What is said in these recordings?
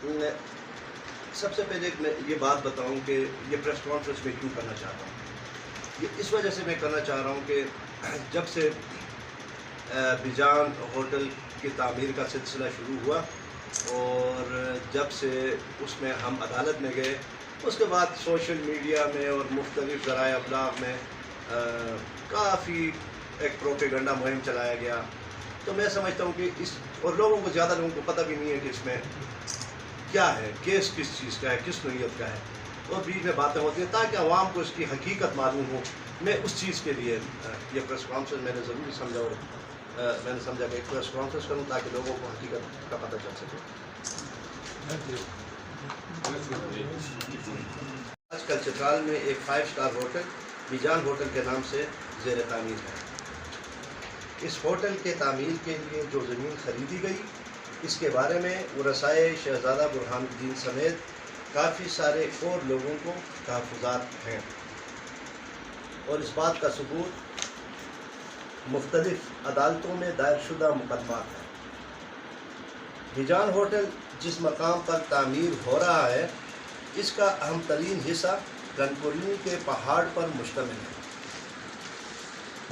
سب سے پہلے میں یہ بات بتاؤں کہ یہ پریس کانفرنس میں کیوں کرنا چاہتا ہوں. یہ اس وجہ سے میں کرنا چاہ رہا ہوں کہ جب سے بیجان ہوٹل کی تعمیر کا سلسلہ شروع ہوا اور جب سے اس میں ہم عدالت میں گئے، اس کے بعد سوشل میڈیا میں اور مختلف ذرائع ابلاغ میں کافی ایک پروپیگنڈا مہم چلایا گیا. تو میں سمجھتا ہوں کہ اور لوگوں کو، زیادہ لوگوں کو پتہ بھی نہیں ہے کہ اس میں کیا ہے، کیس کس چیز کا ہے، کس نوعیت کا ہے، اور بیچ میں باتیں ہوتی ہیں تاکہ عوام کو اس کی حقیقت معلوم ہو. میں اس چیز کے لیے یہ پریس کانفرنس میں نے ضروری سمجھا، اور میں نے سمجھا کہ ایک پریس کانفرنس کروں تاکہ لوگوں کو حقیقت کا پتہ چل سکے. آج کل چترال میں ایک 5 اسٹار ہوٹل بیجان ہوٹل کے نام سے زیر تعمیر ہے. اس ہوٹل کے تعمیر کے لیے جو زمین خریدی گئی، اس کے بارے میں ورثائے شہزادہ برہان الدین سمیت کافی سارے اور لوگوں کو تحفظات ہیں، اور اس بات کا ثبوت مختلف عدالتوں میں دائر شدہ مقدمات ہیں. بیجان ہوٹل جس مقام پر تعمیر ہو رہا ہے، اس کا اہم ترین حصہ گنپوریوں کے پہاڑ پر مشتمل ہے،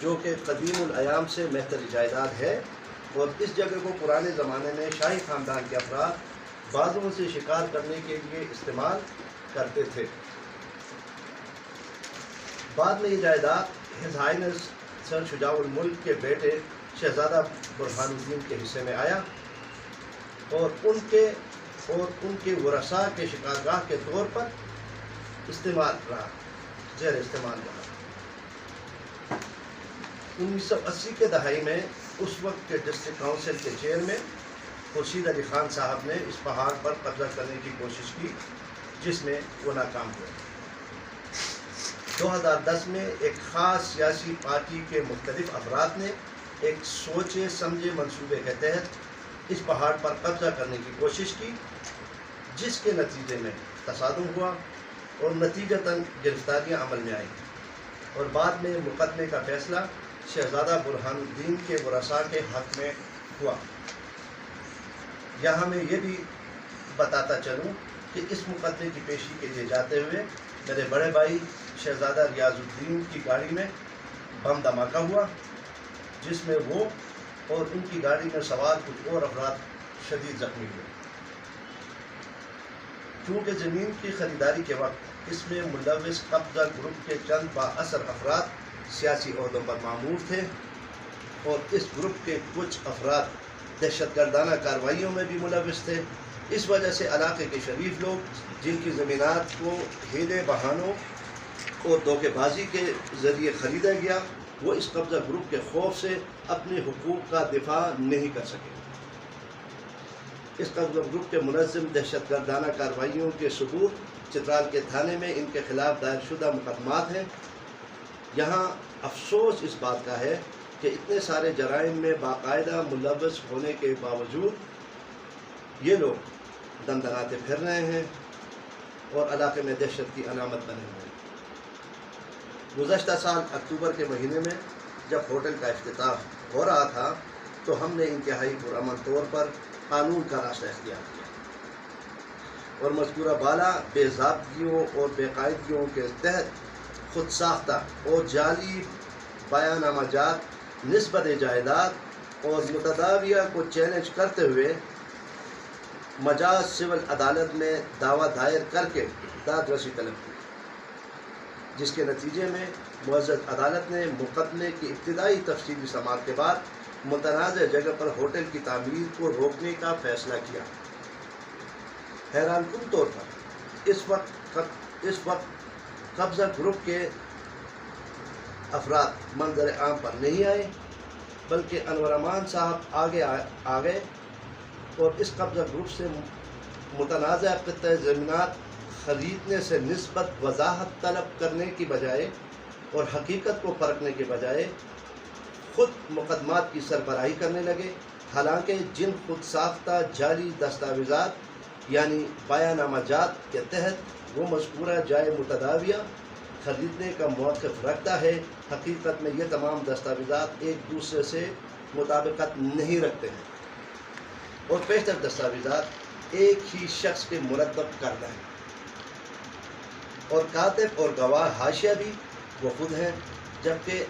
جو کہ قدیم الایام سے محتر جائیداد ہے، اور اس جگہ کو پرانے زمانے میں شاہی خاندان کے افراد بازوں سے شکار کرنے کے لیے استعمال کرتے تھے. بعد میں یہ جائیداد ہز ہائنس سر شجاع الملک کے بیٹے شہزادہ برہان الدین کے حصے میں آیا اور ان کے ورثاء کے شکارگاہ کے طور پر زیر استعمال رہا. 1980 کے دہائی میں اس وقت کے ڈسٹرکٹ کونسل کے چیئرمین خورشید علی خان صاحب نے اس پہاڑ پر قبضہ کرنے کی کوشش کی، جس میں وہ ناکام ہوئے. 2010 میں ایک خاص سیاسی پارٹی کے مختلف افراد نے ایک سوچے سمجھے منصوبے کے تحت اس پہاڑ پر قبضہ کرنے کی کوشش کی، جس کے نتیجے میں تصادم ہوا اور نتیجتاً گرفتاریاں عمل میں آئیں، اور بعد میں مقدمے کا فیصلہ شہزادہ برہان الدین کے ورثاء کے حق میں ہوا. یہاں میں یہ بھی بتاتا چلوں کہ اس مقدمے کی پیشی کے لیے جاتے ہوئے میرے بڑے بھائی شہزادہ ریاض الدین کی گاڑی میں بم دھماکہ ہوا، جس میں وہ اور ان کی گاڑی میں سوار کچھ اور افراد شدید زخمی ہوئے. چونکہ زمین کی خریداری کے وقت اس میں ملوث قبضہ گروپ کے چند بااثر افراد سیاسی عہدوں پر مامور تھے، اور اس گروپ کے کچھ افراد دہشت گردانہ کارروائیوں میں بھی ملوث تھے. اس وجہ سے علاقے کے شریف لوگ جن کی زمینات کو ہیلے بہانوں اور دھوکے بازی کے ذریعے خریدا گیا، وہ اس قبضہ گروپ کے خوف سے اپنے حقوق کا دفاع نہیں کر سکے. اس قبضہ گروپ کے منظم دہشت گردانہ کارروائیوں کے ثبوت چترال کے تھانے میں ان کے خلاف دائر شدہ مقدمات ہیں. یہاں افسوس اس بات کا ہے کہ اتنے سارے جرائم میں باقاعدہ ملوث ہونے کے باوجود یہ لوگ دندناتے پھر رہے ہیں اور علاقے میں دہشت کی علامت بنے ہوئے ہیں. گزشتہ سال اکتوبر کے مہینے میں جب ہوٹل کا افتتاح ہو رہا تھا تو ہم نے انتہائی پرامن طور پر قانون کا راستہ اختیار کیا اور مذکورہ بالا بے ضابطگیوں اور بے قاعدگیوں کے تحت خود ساختہ اور جعلی بیان نامہ جات نسبت جائیداد اور متداویہ کو چیلنج کرتے ہوئے مجاز سول عدالت میں دعویٰ دائر کر کے داد رسی طلب کی، جس کے نتیجے میں معزز عدالت نے مقدمے کی ابتدائی تفصیلی سماعت کے بعد متنازع جگہ پر ہوٹل کی تعمیر کو روکنے کا فیصلہ کیا. حیران کن طور پر اس وقت قبضہ گروپ کے افراد منظر عام پر نہیں آئے، بلکہ انور امان صاحب آگے آ گئے اور اس قبضہ گروپ سے متنازع قطع زمینات خریدنے سے نسبت وضاحت طلب کرنے کی بجائے اور حقیقت کو پرکھنے کے بجائے خود مقدمات کی سربراہی کرنے لگے. حالانکہ جن خود ساختہ جعلی دستاویزات یعنی بیان نامہ جات کے تحت وہ مذکورہ جائے متداویہ خریدنے کا موقف رکھتا ہے، حقیقت میں یہ تمام دستاویزات ایک دوسرے سے مطابقت نہیں رکھتے ہیں، اور بیشتر دستاویزات ایک ہی شخص کے مرتب کرنا ہے، اور کاتب اور گواہ حاشیہ بھی وہ خود ہیں، جبکہ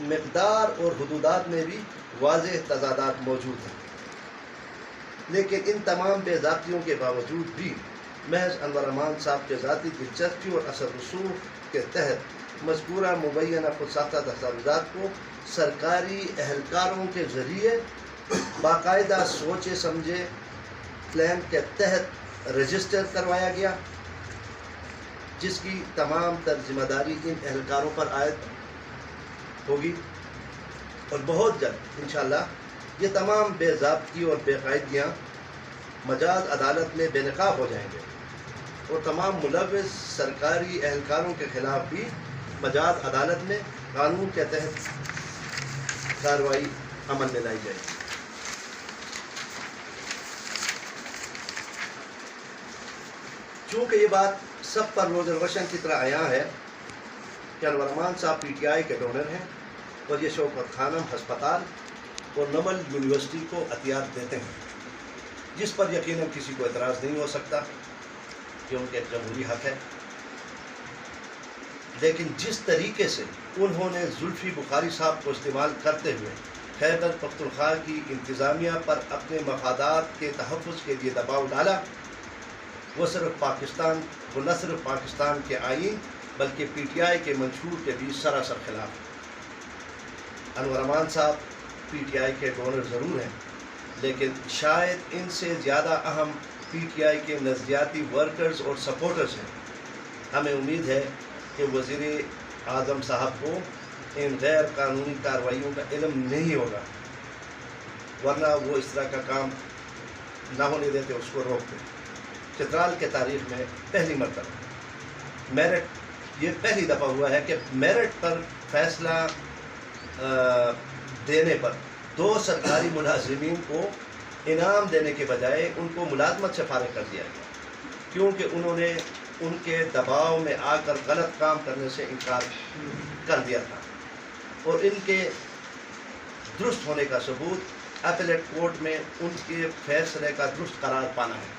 مقدار اور حدودات میں بھی واضح تضادات موجود ہیں۔ لیکن ان تمام بے ضابطیوں کے باوجود بھی محض انور امان صاحب کے ذاتی دلچسپی اور اثر رسوخ کے تحت مذکورہ مبینہ خود ساختہ دستاویزات کو سرکاری اہلکاروں کے ذریعے باقاعدہ سوچے سمجھے پلان کے تحت رجسٹر کروایا گیا، جس کی تمام تر ذمہ داری ان اہلکاروں پر عائد ہوگی، اور بہت جلد انشاءاللہ یہ تمام بے ضابطگی اور بے قاعدگیاں مجاز عدالت میں بے نقاب ہو جائیں گے، اور تمام ملوث سرکاری اہلکاروں کے خلاف بھی مجاز عدالت میں قانون کے تحت کارروائی عمل میں لائی جائے گی۔ چونکہ یہ بات سب پر روزن روشن کی طرح عیاں ہے کہ انور امان صاحب پی ٹی آئی کے ڈونر ہیں، اور یہ شوکت خانم ہسپتال اور نمل یونیورسٹی کو عطیات دیتے ہیں، جس پر یقیناً کسی کو اعتراض نہیں ہو سکتا کہ ان کے ایک جمہوری حق ہے۔ لیکن جس طریقے سے انہوں نے زلفی بخاری صاحب کو استعمال کرتے ہوئے خیبر پختونخوا کی انتظامیہ پر اپنے مفادات کے تحفظ کے لیے دباؤ ڈالا، وہ نہ صرف پاکستان کے آئین بلکہ پی ٹی آئی کے منشور کے بھی سراسر خلاف ہے۔ انور امان صاحب پی ٹی آئی کے ڈونر ضرور ہیں، لیکن شاید ان سے زیادہ اہم پی ٹی آئی کے نظریاتی ورکرز اور سپورٹرز ہیں۔ ہمیں امید ہے کہ وزیر اعظم صاحب کو ان غیر قانونی کارروائیوں کا علم نہیں ہوگا، ورنہ وہ اس طرح کا کام نہ ہونے دیتے، اس کو روکتے۔ چترال کے تاریخ میں پہلی مرتبہ میرٹ، یہ پہلی دفعہ ہوا ہے کہ میرٹ پر فیصلہ دینے پر 2 سرکاری ملازمین کو انعام دینے کے بجائے ان کو ملازمت سے فارغ کر دیا گیا، کیونکہ انہوں نے ان کے دباؤ میں آ کر غلط کام کرنے سے انکار کر دیا تھا، اور ان کے درست ہونے کا ثبوت اپیلیٹ کورٹ میں ان کے فیصلے کا درست قرار پانا ہے۔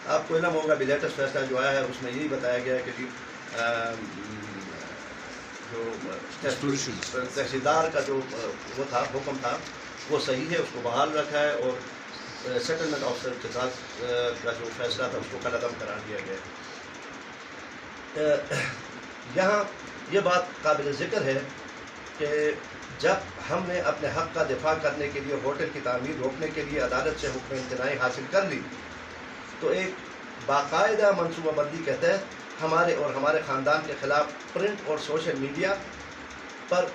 آپ کو علم ہوگا بھی لیٹسٹ فیصلہ جو آیا ہے اس میں یہی بتایا گیا ہے کہ جو تحصیلدار کا جو وہ تھا حکم تھا وہ صحیح ہے، اس کو بحال رکھا ہے، اور سیٹلمنٹ آفیسر کے ساتھ کا جو فیصلہ تھا اس کو کالعدم قرار دیا گیا ہے۔ یہاں یہ بات قابل ذکر ہے کہ جب ہم نے اپنے حق کا دفاع کرنے کے لیے ہوٹل کی تعمیر روکنے کے لیے عدالت سے حکم امتناعی حاصل کر لی، تو ایک باقاعدہ منصوبہ بندی کے تحت ہمارے اور ہمارے خاندان کے خلاف پرنٹ اور سوشل میڈیا پر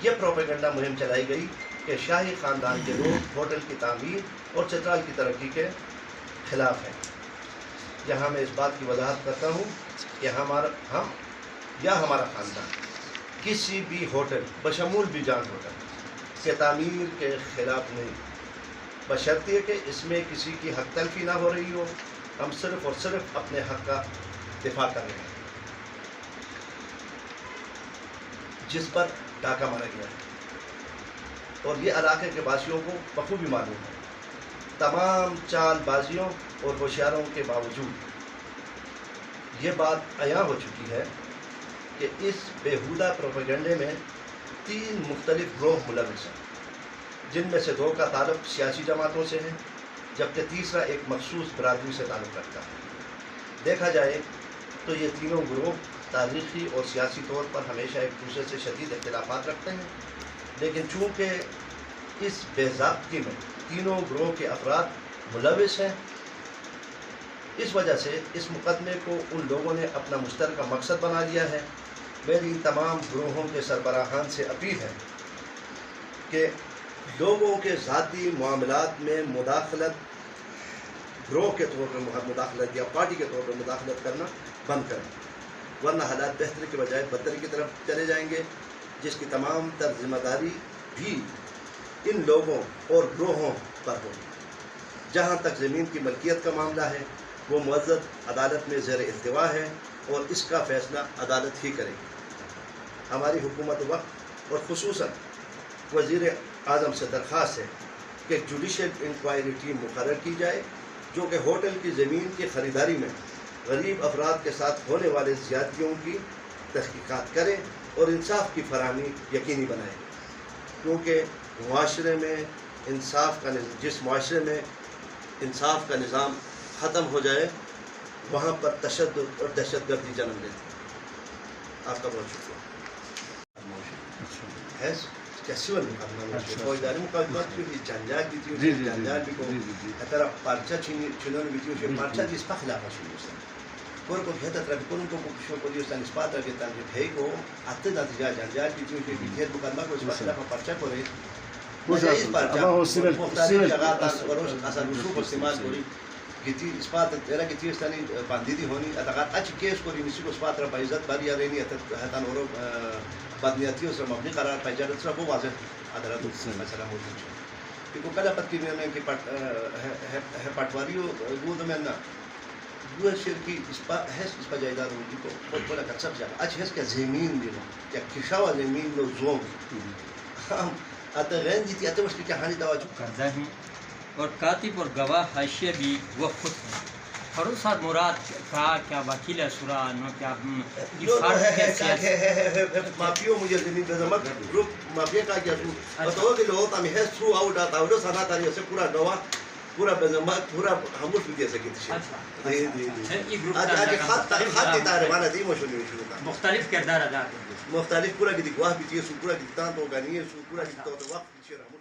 یہ پروپیگنڈا مہم چلائی گئی کہ شاہی خاندان کے لوگ ہوٹل کی تعمیر اور چترال کی ترقی کے خلاف ہیں۔ یہاں میں اس بات کی وضاحت کرتا ہوں کہ ہمارا خاندان کسی بھی ہوٹل بشمول بھی جان ہوٹل کے تعمیر کے خلاف نہیں، بشرطیہ کہ اس میں کسی کی حق تلفی نہ ہو رہی ہو۔ ہم صرف اور صرف اپنے حق کا دفاع کر رہے ہیں۔ جس پر ڈاکہ مارا گیا ہے، اور یہ علاقے کے باشیوں کو بخوبی معلوم ہے۔ تمام چال بازیوں اور ہوشیاروں کے باوجود یہ بات عیاں ہو چکی ہے کہ اس بیہودہ پروپیگنڈے میں 3 مختلف گروہ ملوث ہیں، جن میں سے 2 کا تعلق سیاسی جماعتوں سے ہے، جبکہ تیسرا ایک مخصوص برادری سے تعلق رکھتا ہے۔ دیکھا جائے تو یہ تینوں گروہ تاریخی اور سیاسی طور پر ہمیشہ ایک دوسرے سے شدید اختلافات رکھتے ہیں، لیکن چونکہ اس بے ضابطگی میں تینوں گروہ کے افراد ملوث ہیں، اس وجہ سے اس مقدمے کو ان لوگوں نے اپنا مشترکہ مقصد بنا لیا ہے۔ میری ان تمام گروہوں کے سربراہان سے اپیل ہے کہ لوگوں کے ذاتی معاملات میں مداخلت، گروہ کے طور پر مداخلت یا پارٹی کے طور پر مداخلت کرنا بند کریں، ورنہ حالات بہتری کے بجائے بدتری کی طرف چلے جائیں گے، جس کی تمام تر ذمہ داری بھی ان لوگوں اور گروہوں پر ہوگی۔ جہاں تک زمین کی ملکیت کا معاملہ ہے، وہ معزز عدالت میں زیر التوا ہے، اور اس کا فیصلہ عدالت ہی کرے گی۔ ہماری حکومت وقت اور خصوصاً وزیر اعظم سے درخواست ہے کہ جوڈیشل انکوائری ٹیم مقرر کی جائے جو کہ ہوٹل کی زمین کی خریداری میں غریب افراد کے ساتھ ہونے والے زیادتیوں کی تحقیقات کرے اور انصاف کی فراہمی یقینی بنائے، کیونکہ معاشرے میں جس معاشرے میں انصاف کا نظام ختم ہو جائے وہاں پر تشدد اور دہشت گردی جنم لیتی ہے۔ آپ کا بہت شکریہ۔ کیسول فوجداری مقابلات کی جنجال بھی تھی، جنجال بھی کو اترا پرچہ چنون بھی تھی، پرچہ جس پر خلاف شروع سے کور کو گھتا تر کون کو شو کو دیوس تن اسپات کے تن بھئی کو اتے نتیجہ جنجال بھی تھی کہ بھیر مقدمہ کو اس پر خلاف پرچہ کرے مجھے اس پرچہ مختلف جگہ پر اور اثر رسوخ کو استعمال کری گتی اسپات تیرا گتی استانی باندیدی ہونی اتقاد اچ کیس کو نسی کو اسپات را عزت باری رہنی ہتن اور بدنیتیوں سے مبنی قرار پائی جائے دوسرا وہ واضح عدالت مسئلہ موجود ہے کہ کلا پت کی میں کہ پٹواریوں وہ میں نا وہ شیر کی اس پر جائیداد ہوگی کو بہت بڑا کا سب جگہ اچھ ہے کہ زمین دی یا کشاوا زمین لو زوم ہم اتغین دیتی اتوش کی حالی توجہ کرتا ہوں اور کاتب اور گواہ حاشیہ بھی وہ خود ہیں۔ فروخت مراد کہا کیا وکیل سرا نو کیا مافیو مجھے زمین بے زمک گروپ مافیا کا کیا تو کہ لو تم ہے تھرو آؤٹ آتا ہے سنا تاری سے پورا گواہ پورا بے زمک پورا ہموش بھی دے سکتے تھے آج خط تارے مانا دی مشہور مختلف کردار ادا کرتے مختلف پورا کی گواہ بھی تھی پورا کی تان تو گانی پورا کی تو وقت